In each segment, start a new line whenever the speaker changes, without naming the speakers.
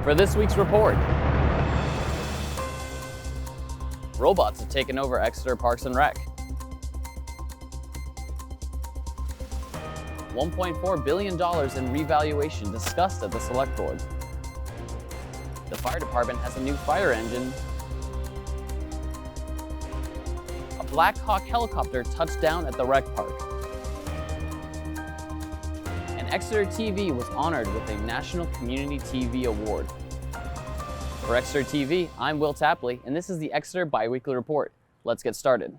For this week's report, robots have taken over Exeter Parks and Rec. $1.4 billion in revaluation discussed at the Select Board. The fire department has a new fire engine. A Black Hawk helicopter touched down at the rec park. And Exeter TV was honored with a National Community TV Award. For Exeter TV, I'm Will Tapley, and this is the Exeter Biweekly Report. Let's get started.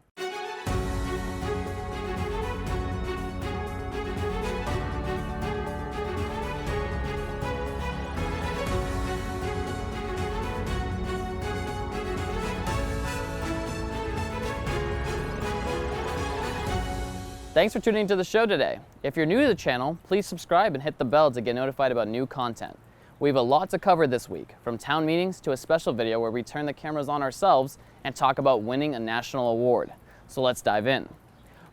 Thanks for tuning into the show today. If you're new to the channel, please subscribe and hit the bell to get notified about new content. We have a lot to cover this week, from town meetings to a special video where we turn the cameras on ourselves and talk about winning a national award. So let's dive in.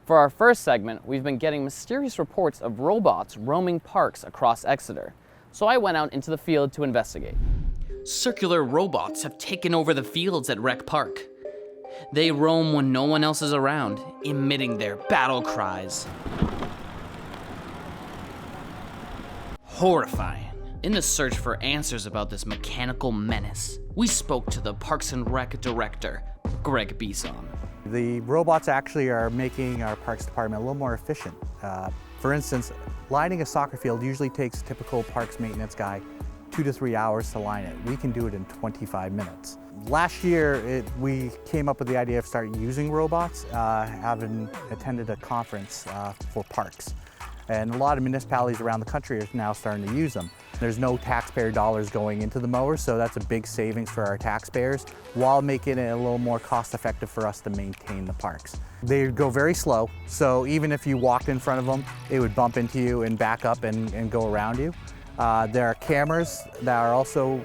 For our first segment, we've been getting mysterious reports of robots roaming parks across Exeter. So I went out into the field to investigate. Circular robots have taken over the fields at Rec Park. They roam when no one else is around, emitting their battle cries. Horrifying. In the search for answers about this mechanical menace, we spoke to the Parks and Rec director, Greg Bison.
The robots actually are making our Parks Department a little more efficient. For instance, lining a soccer field usually takes a typical parks maintenance guy 2 to 3 hours to line it. We can do it in 25 minutes. Last year, we came up with the idea of starting using robots, having attended a conference for parks. And a lot of municipalities around the country are now starting to use them. There's no taxpayer dollars going into the mower, so that's a big savings for our taxpayers, while making it a little more cost effective for us to maintain the parks. They go very slow, so even if you walked in front of them, it would bump into you and back up and go around you. There are cameras that are also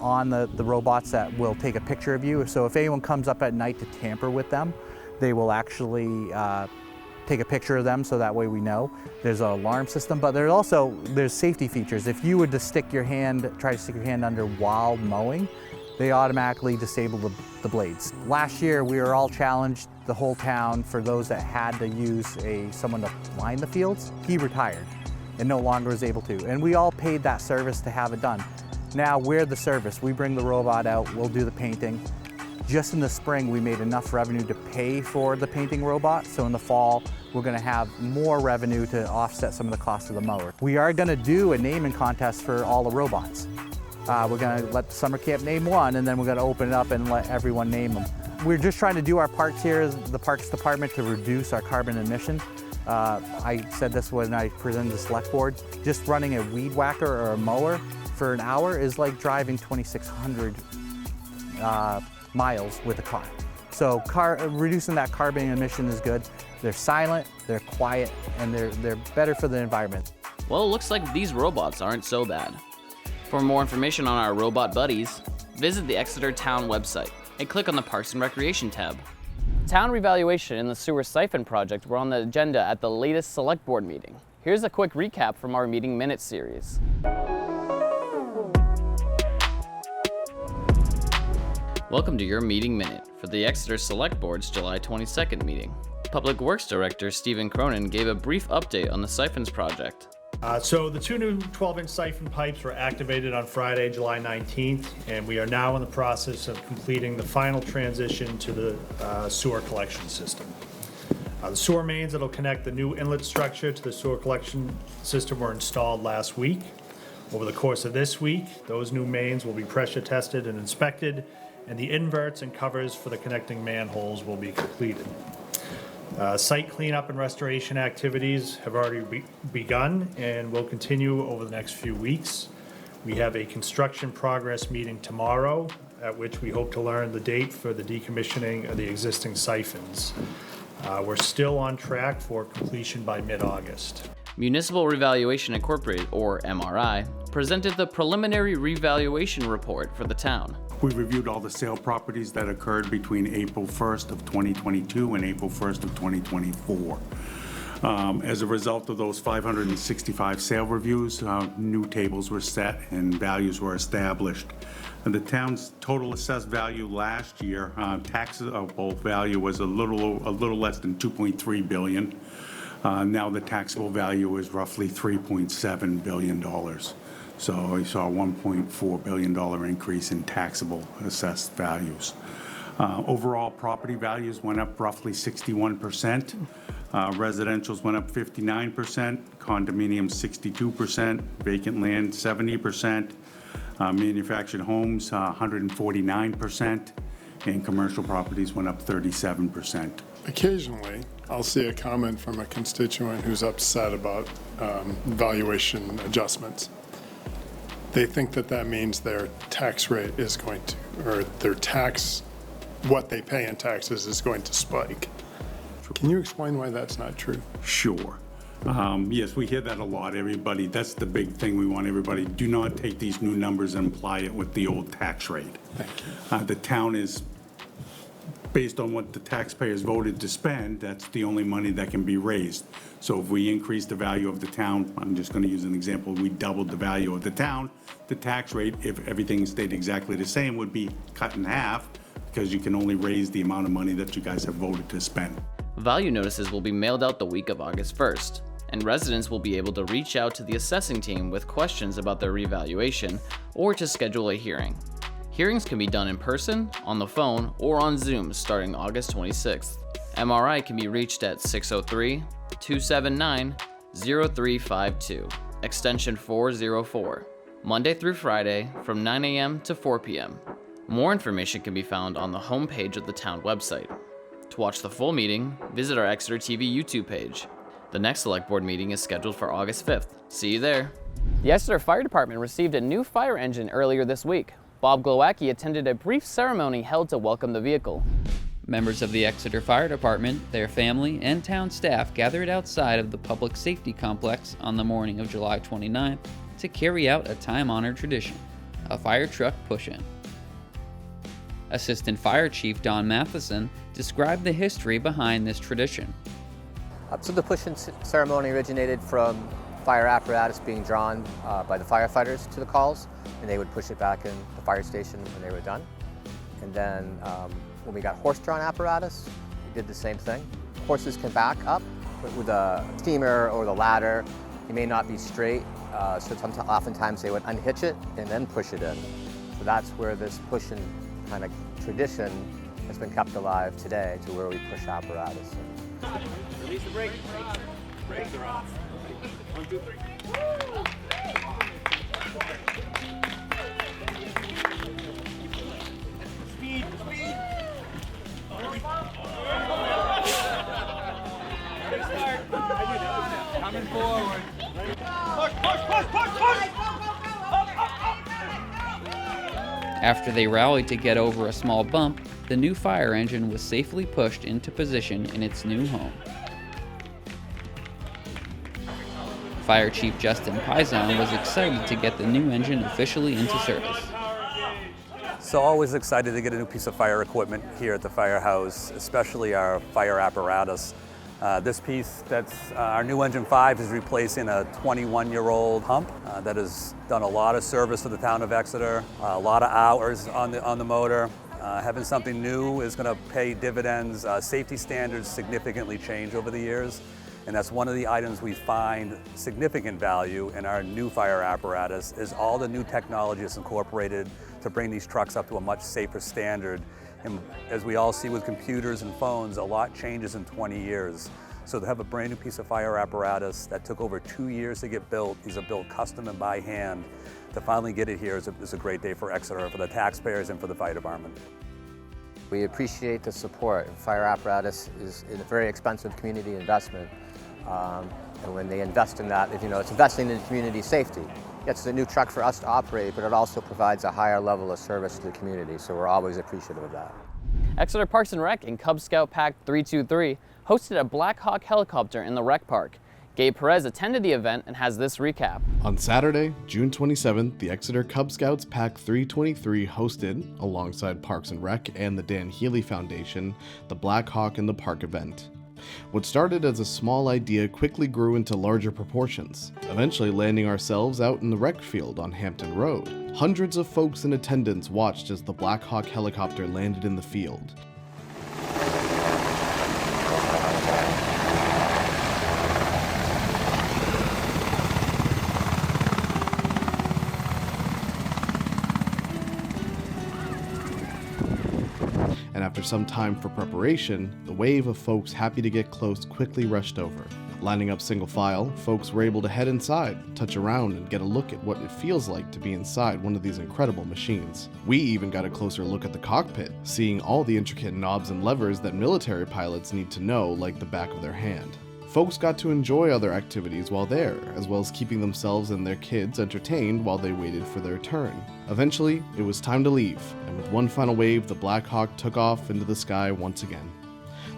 on the robots that will take a picture of you. So if anyone comes up at night to tamper with them, they will actually take a picture of them, so that way we know. There's an alarm system, but there's safety features. If you were to try to stick your hand under while mowing, they automatically disable the blades. Last year, we were all challenged, the whole town, for those that had to use someone to line the fields. He retired and no longer was able to. And we all paid that service to have it done. Now we're the service. We bring the robot out, we'll do the painting. Just in the spring, we made enough revenue to pay for the painting robot. So in the fall, we're gonna have more revenue to offset some of the cost of the mower. We are gonna do a naming contest for all the robots. We're gonna let the summer camp name one, and then we're gonna open it up and let everyone name them. We're just trying to do our parts here as the Parks Department to reduce our carbon emission. I said this when I presented the Select Board. Just running a weed whacker or a mower for an hour is like driving 2,600 miles with a car. So reducing that carbon emission is good. They're silent, they're quiet, and they're better for the environment.
Well, it looks like these robots aren't so bad. For more information on our robot buddies, visit the Exeter Town website and click on the Parks and Recreation tab. Town revaluation and the sewer siphon project were on the agenda at the latest Select Board meeting. Here's a quick recap from our Meeting Minutes series. Welcome to your Meeting Minute for the Exeter Select Board's July 22nd meeting. Public Works Director Stephen Cronin gave a brief update on the siphons project.
So the 2 new 12-inch siphon pipes were activated on Friday, July 19th, and we are now in the process of completing the final transition to the sewer collection system. The sewer mains that will connect the new inlet structure to the sewer collection system were installed last week. Over the course of this week, those new mains will be pressure tested and inspected, and the inverts and covers for the connecting manholes will be completed. Site cleanup and restoration activities have already begun and will continue over the next few weeks. We have a construction progress meeting tomorrow, at which we hope to learn the date for the decommissioning of the existing siphons. We're still on track for completion by mid-August.
Municipal Revaluation Incorporated, or MRI, presented the preliminary revaluation report for the town.
We reviewed all the sale properties that occurred between April 1st of 2022 and April 1st of 2024. As a result of those 565 sale reviews, new tables were set and values were established. And the town's total assessed value last year, taxable value was a little less than 2.3 billion. Now the taxable value is roughly $3.7 billion. So we saw a $1.4 billion increase in taxable assessed values. Overall property values went up roughly 61%. Residentials went up 59%, condominiums 62%, vacant land 70%, manufactured homes 149%, and commercial properties went up 37%.
Occasionally, I'll see a comment from a constituent who's upset about valuation adjustments. They think that that means their tax rate is going to, or their tax, what they pay in taxes is going to spike. Can you explain why that's not true?
Sure. Yes, we hear that a lot, everybody. That's the big thing we want everybody. Do not take these new numbers and apply it with the old tax rate.
Thank you.
The town is, based on what the taxpayers voted to spend, that's the only money that can be raised. So if we increase the value of the town, I'm just going to use an example, we doubled the value of the town, the tax rate, if everything stayed exactly the same, would be cut in half because you can only raise the amount of money that you guys have voted to spend.
Value notices will be mailed out the week of August 1st, and residents will be able to reach out to the assessing team with questions about their revaluation or to schedule a hearing. Hearings can be done in person, on the phone, or on Zoom starting August 26th. MRI can be reached at 603-279-0352, extension 404, Monday through Friday from 9 a.m. to 4 p.m. More information can be found on the homepage of the town website. To watch the full meeting, visit our Exeter TV YouTube page. The next select board meeting is scheduled for August 5th. See you there. The Exeter Fire Department received a new fire engine earlier this week. Bob Glowacki attended a brief ceremony held to welcome the vehicle.
Members of the Exeter Fire Department, their family, and town staff gathered outside of the Public Safety Complex on the morning of July 29th to carry out a time-honored tradition, a fire truck push-in. Assistant Fire Chief Don Matheson described the history behind this tradition.
So the push-in ceremony originated from fire apparatus being drawn by the firefighters to the calls, and they would push it back in the fire station when they were done. And then when we got horse-drawn apparatus, we did the same thing. Horses can back up with a steamer or the ladder. It may not be straight, so oftentimes they would unhitch it and then push it in. So that's where this push-in kind of tradition has been kept alive today, to where we push apparatus.
Release the brake. Brakes are off. 1, 2, 3. Speed. Good start. Coming forward. Push.
After they rallied to get over a small bump, the new fire engine was safely pushed into position in its new home. Fire Chief Justin Pizon was excited to get the new engine officially into service.
So always excited to get a new piece of fire equipment here at the firehouse, especially our fire apparatus. This piece, that's our new engine 5, is replacing a 21-year-old pump that has done a lot of service to the town of Exeter, a lot of hours on the motor. Having something new is going to pay dividends. Safety standards significantly change over the years, and that's one of the items we find significant value in our new fire apparatus, is all the new technology that's incorporated to bring these trucks up to a much safer standard. And as we all see with computers and phones, a lot changes in 20 years. So to have a brand new piece of fire apparatus that took over 2 years to get built, these are built custom and by hand, to finally get it here is a great day for Exeter, for the taxpayers and for the fire department.
We appreciate the support. Fire apparatus is a very expensive community investment. And when they invest in that, it's investing in community safety. It's a new truck for us to operate, but it also provides a higher level of service to the community, so we're always appreciative of that.
Exeter Parks and Rec and Cub Scout Pack 323 hosted a Black Hawk helicopter in the rec park. Gabe Perez attended the event and has this recap.
On Saturday, June 27th, the Exeter Cub Scouts Pack 323 hosted, alongside Parks and Rec and the Dan Healy Foundation, the Black Hawk in the Park event. What started as a small idea quickly grew into larger proportions, eventually landing ourselves out in the rec field on Hampton Road. Hundreds of folks in attendance watched as the Black Hawk helicopter landed in the field. And after some time for preparation, the wave of folks happy to get close quickly rushed over. Lining up single file, folks were able to head inside, touch around, and get a look at what it feels like to be inside one of these incredible machines. We even got a closer look at the cockpit, seeing all the intricate knobs and levers that military pilots need to know like the back of their hand. Folks got to enjoy other activities while there, as well as keeping themselves and their kids entertained while they waited for their turn. Eventually, it was time to leave, and with one final wave, the Black Hawk took off into the sky once again.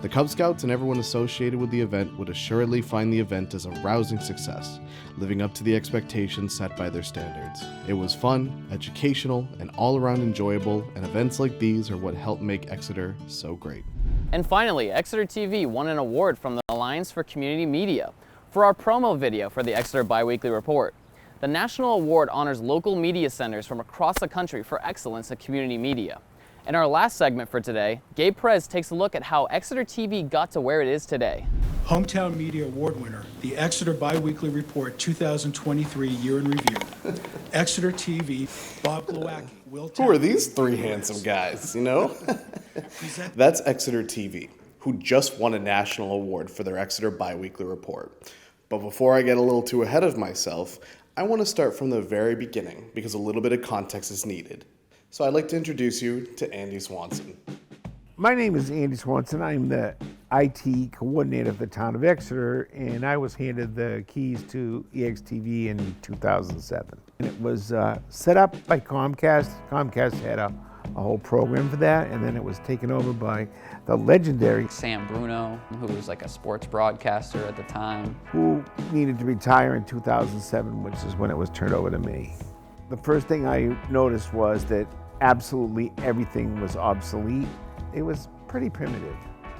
The Cub Scouts and everyone associated with the event would assuredly find the event as a rousing success, living up to the expectations set by their standards. It was fun, educational, and all-around enjoyable, and events like these are what help make Exeter so great.
And finally, Exeter TV won an award from the Alliance for Community Media for our promo video for the Exeter Biweekly Report. The national award honors local media centers from across the country for excellence in community media. In our last segment for today, Gabe Perez takes a look at how Exeter TV got to where it is today.
Hometown Media Award winner, the Exeter Biweekly Report 2023 Year in Review. Exeter TV, Bob Glowacki.
Who are these three handsome guys, you know? That's Exeter TV, who just won a national award for their Exeter Biweekly Report. But before I get a little too ahead of myself, I want to start from the very beginning because a little bit of context is needed. So I'd like to introduce you to Andy Swanson.
My name is Andy Swanson. I'm the IT coordinator of the town of Exeter, and I was handed the keys to EXTV in 2007. And it was set up by Comcast. Comcast had a whole program for that, and then it was taken over by the legendary
Sam Bruno, who was like a sports broadcaster at the time,
who needed to retire in 2007, which is when it was turned over to me. The first thing I noticed was that absolutely everything was obsolete. It was pretty primitive.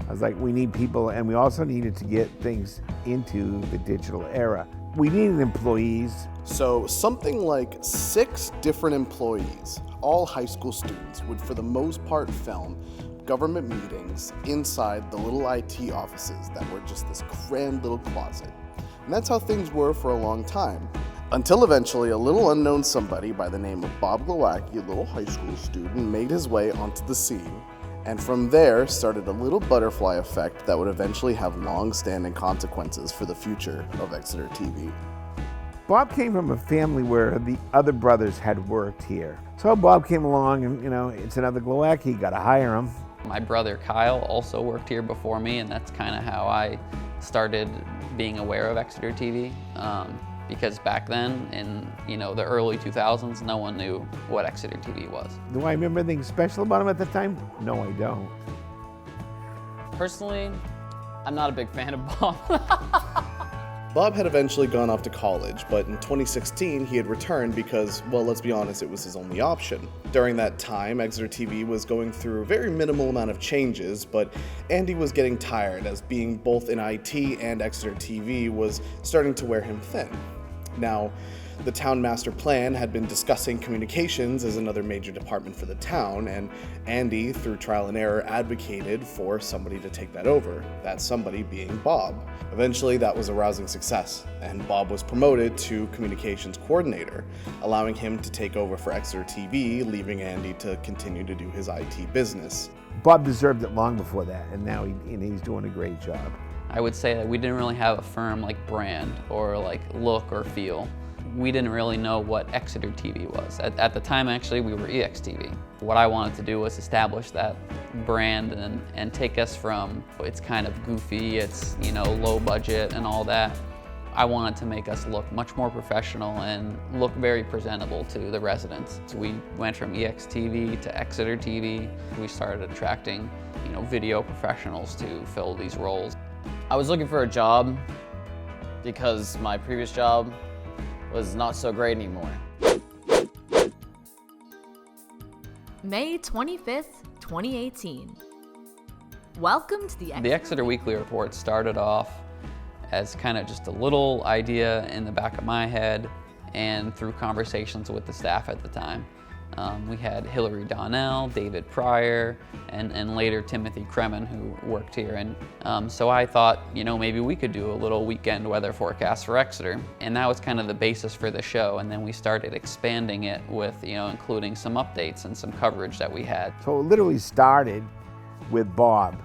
I was like, we need people, and we also needed to get things into the digital era. We needed employees.
So something like 6 different employees, all high school students, would for the most part film government meetings inside the little IT offices that were just this crammed little closet. And that's how things were for a long time. Until eventually a little unknown somebody by the name of Bob Glowacki, a little high school student, made his way onto the scene. And from there started a little butterfly effect that would eventually have long-standing consequences for the future of Exeter TV.
Bob came from a family where the other brothers had worked here. So Bob came along and, you know, it's another Glowacki, got to hire him.
My brother Kyle also worked here before me, and that's kind of how I started being aware of Exeter TV. Because back then, in the early 2000s, no one knew what Exeter TV was.
Do I remember anything special about him at the time? No, I don't.
Personally, I'm not a big fan of Bob.
Bob had eventually gone off to college, but in 2016 he had returned because, well, let's be honest, it was his only option. During that time, Exeter TV was going through a very minimal amount of changes, but Andy was getting tired as being both in IT and Exeter TV was starting to wear him thin. Now, the town master plan had been discussing communications as another major department for the town, and Andy, through trial and error, advocated for somebody to take that over, that somebody being Bob. Eventually, that was a rousing success, and Bob was promoted to communications coordinator, allowing him to take over for Exeter TV, leaving Andy to continue to do his IT business.
Bob deserved it long before that, and now he's doing a great job.
I would say that we didn't really have a firm like brand or like look or feel. We didn't really know what Exeter TV was. At the time, actually, we were EXTV. What I wanted to do was establish that brand and take us from, it's kind of goofy, it's, low budget and all that. I wanted to make us look much more professional and look very presentable to the residents. So we went from EXTV to Exeter TV. We started attracting, video professionals to fill these roles.
I was looking for a job because my previous job was not so great anymore.
May 25th, 2018. Welcome to the
Exeter Weekly Report started off as kind of just a little idea in the back of my head and through conversations with the staff at the time. We had Hillary Donnell, David Pryor, and later Timothy Kremen, who worked here. And so I thought, you know, maybe we could do a little weekend weather forecast for Exeter. And that was kind of the basis for the show. And then we started expanding it with, you know, including some updates and some coverage that we had.
So it literally started with Bob.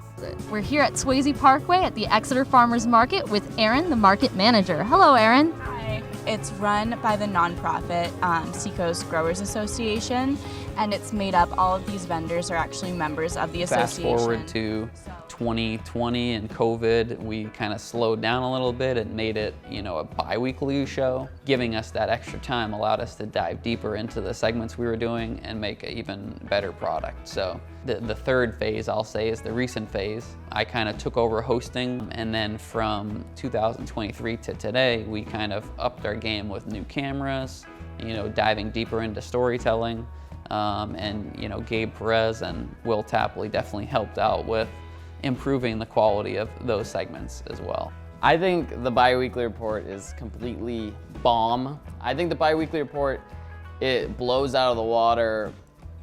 We're here at Swayze Parkway at the Exeter Farmers Market with Erin, the market manager. Hello, Erin.
Hi. It's run by the nonprofit Seacoast Growers Association, and it's made up, all of these vendors are actually members of the association.
Fast forward to 2020 and COVID, we kind of slowed down a little bit and made it, you know, a bi-weekly show. Giving us that extra time allowed us to dive deeper into the segments we were doing and make an even better product. So the third phase, I'll say, is the recent phase. I kind of took over hosting, and then from 2023 to today, we kind of upped our game with new cameras, you know, diving deeper into storytelling. And, you know, Gabe Perez and Will Tapley definitely helped out with improving the quality of those segments as well.
I think the Biweekly Report is completely bomb. I think the Biweekly Report, it blows out of the water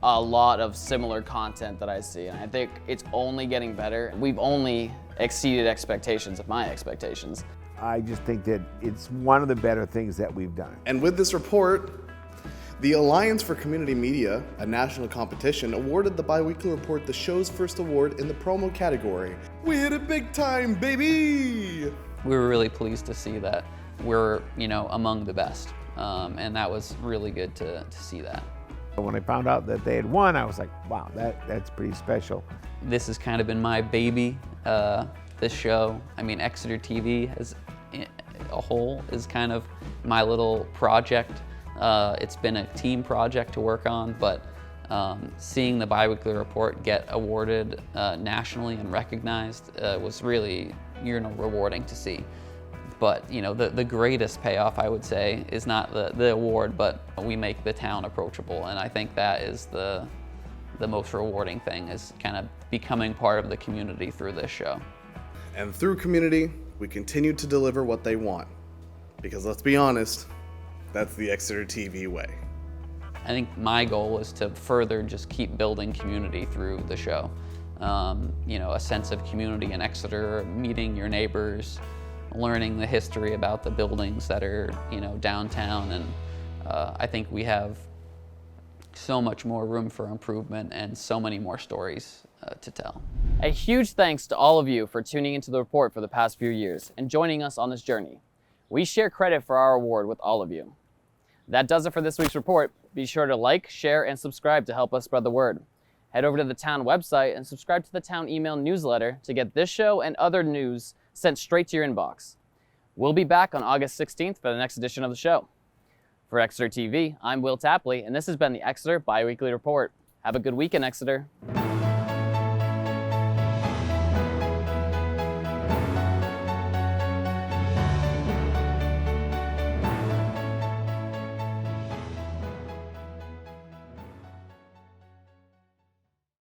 a lot of similar content that I see, and I think it's only getting better. We've only exceeded expectations of my expectations.
I just think that it's one of the better things that we've done.
And with this report, the Alliance for Community Media, a national competition, awarded the Biweekly Report the show's first award in the promo category. We hit it big time, baby!
We were really pleased to see that we're, you know, among the best, and that was really good to see that.
When I found out that they had won, I was like, wow, that's pretty special.
This has kind of been my baby, this show. I mean, Exeter TV as a whole is kind of my little project. It's been a team project to work on, but seeing the Biweekly Report get awarded nationally and recognized was really, you know, rewarding to see. But, you know, the greatest payoff, I would say, is not the award, but we make the town approachable. And I think that is the most rewarding thing, is kind of becoming part of the community through this show.
And through community, we continue to deliver what they want. Because let's be honest, that's the Exeter TV way.
I think my goal is to further just keep building community through the show. You know, a sense of community in Exeter, meeting your neighbors, learning the history about the buildings that are, you know, downtown, and I think we have so much more room for improvement and so many more stories to tell.
A huge thanks to all of you for tuning into the report for the past few years and joining us on this journey. We share credit for our award with all of you. That does it for this week's report. Be sure to like, share, and subscribe to help us spread the word. Head over to the town website and subscribe to the town email newsletter to get this show and other news sent straight to your inbox. We'll be back on August 16th for the next edition of the show. For Exeter TV, I'm Will Tapley, and this has been the Exeter Biweekly Report. Have a good weekend, Exeter.